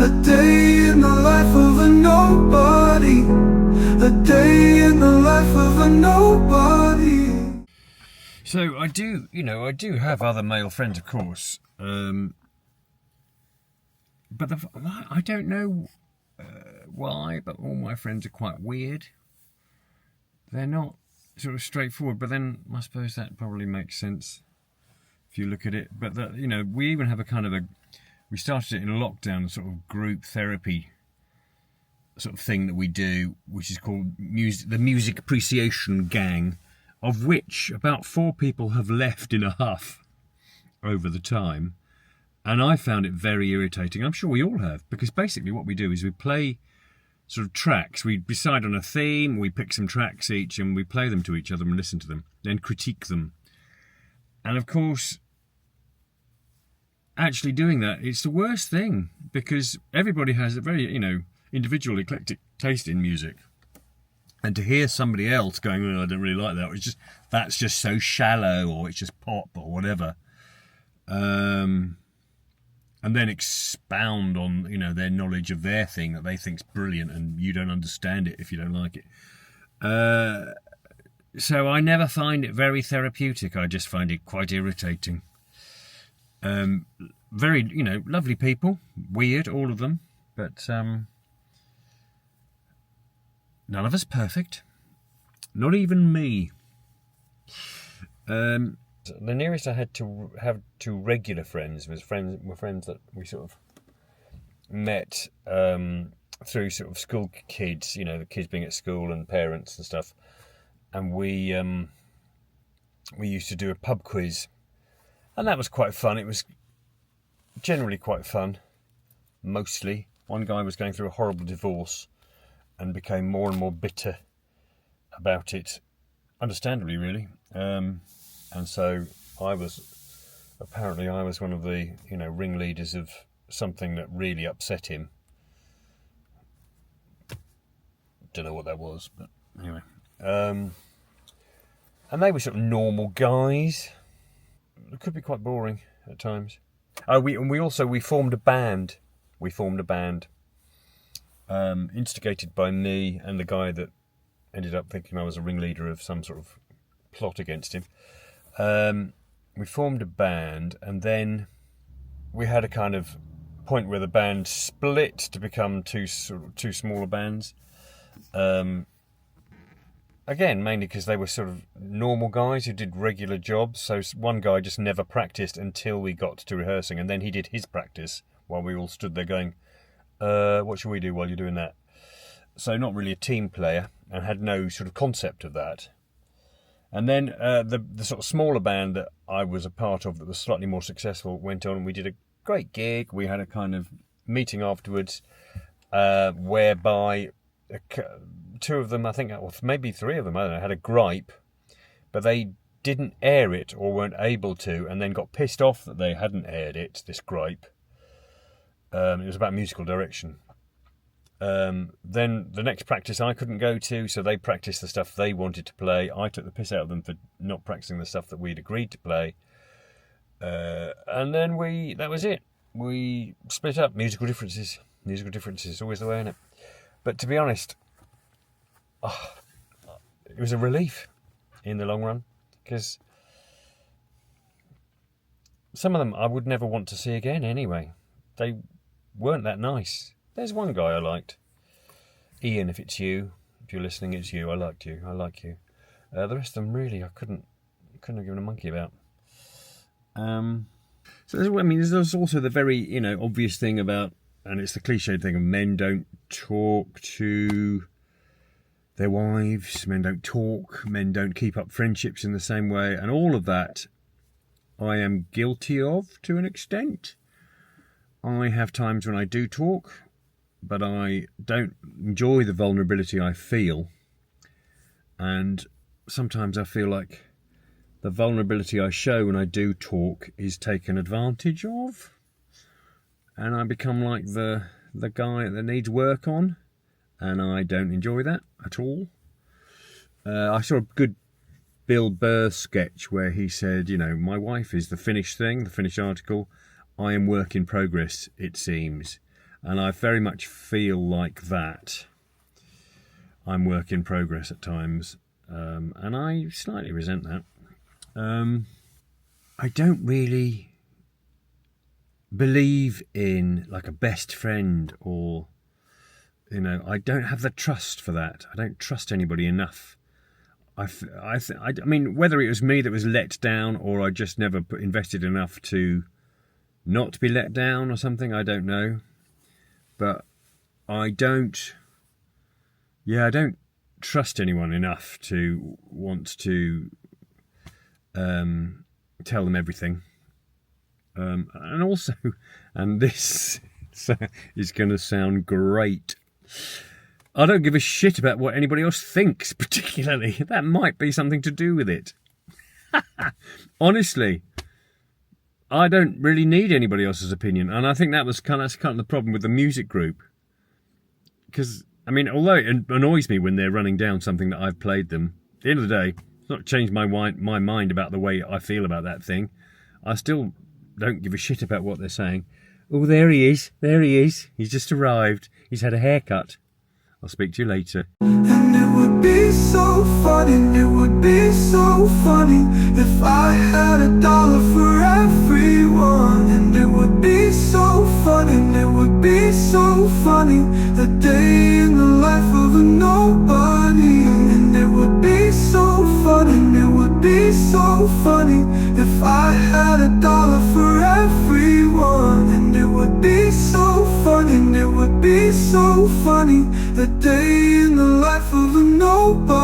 A day in the life of a nobody. A day in the life of a nobody. So I do have other male friends, of course, but I don't know why, but all my friends are quite weird. They're not sort of straightforward, but then I suppose that probably makes sense if you look at it. But we even have we started it in lockdown, a sort of group therapy sort of thing that we do, which is called the Music Appreciation Gang, of which about 4 people have left in a huff over the time. And I found it very irritating. I'm sure we all have, because basically what we do is we play sort of tracks. We decide on a theme, we pick some tracks each, and we play them to each other and listen to them, then critique them. And of course, actually doing that, it's the worst thing, because everybody has a very, individual, eclectic taste in music. And to hear somebody else going, "Oh, I don't really like that," that's just so shallow, or it's just pop, or whatever. And then expound on, their knowledge of their thing that they think's brilliant, and you don't understand it if you don't like it. So I never find it very therapeutic. I just find it quite irritating. Very, lovely people, weird, all of them, but none of us perfect. Not even me. The nearest I had to have to regular friends were friends that we sort of met through sort of school kids, the kids being at school and parents and stuff. And we used to do a pub quiz, and that was quite fun. It was generally quite fun, mostly. One guy was going through a horrible divorce and became more and more bitter about it, understandably, really. And so I was one of the, ringleaders of something that really upset him. Don't know what that was, but anyway. And they were sort of normal guys. It could be quite boring at times. We formed a band. Instigated by me and the guy that ended up thinking I was a ringleader of some sort of plot against him. We formed a band, and then we had a kind of point where the band split to become two smaller bands. Again, mainly because they were sort of normal guys who did regular jobs. So one guy just never practiced until we got to rehearsing, and then he did his practice while we all stood there going, what should we do while you're doing that? So not really a team player, and had no sort of concept of that. And then the sort of smaller band that I was a part of that was slightly more successful went on, and we did a great gig. We had a kind of meeting afterwards whereby 2 of them, I think, or maybe 3 of them, I don't know, had a gripe, but they didn't air it or weren't able to, and then got pissed off that they hadn't aired it, this gripe. It was about musical direction. Then the next practice I couldn't go to, so they practiced the stuff they wanted to play. I took the piss out of them for not practicing the stuff that we'd agreed to play. And then that was it. We split up. Musical differences is always the way, isn't it? But to be honest, it was a relief in the long run, because some of them I would never want to see again anyway. They weren't that nice. There's one guy I liked. Ian, if you're listening, it's you. I like you. The rest of them, really, I couldn't have given a monkey about. So there's also the very, obvious thing about, and it's the cliched thing of men don't talk to their wives, men don't talk, men don't keep up friendships in the same way, and all of that I am guilty of to an extent. I have times when I do talk, but I don't enjoy the vulnerability I feel, and sometimes I feel like the vulnerability I show when I do talk is taken advantage of, and I become like the guy that needs work on, and I don't enjoy that at all. I saw a good Bill Burr sketch where he said, my wife is the finished thing, the finished article. I am work in progress, it seems. And I very much feel like that. I'm work in progress at times, and I slightly resent that. I don't really believe in like a best friend, or, you know, I don't have the trust for that. I don't trust anybody enough. I mean, whether it was me that was let down, or I just never invested enough to not be let down or something, I don't know. But I don't trust anyone enough to want to tell them everything. And also, and this is going to sound great, I don't give a shit about what anybody else thinks, particularly. That might be something to do with it. Honestly, I don't really need anybody else's opinion. And I think that's kind of the problem with the music group. Because, I mean, although it annoys me when they're running down something that I've played them, at the end of the day, it's not changed my mind about the way I feel about that thing. I still don't give a shit about what they're saying. Oh, there he is. He's just arrived. He's had a haircut. I'll speak to you later. And it would be so funny, it would be so funny if I had $1 for everyone. And it would be so funny, it would be so funny, the day in the life of a nobody. And it would be so funny, it would be so funny if I had $1 for everyone. And it would be so funny, it would be so funny, the day in the life of a nobody.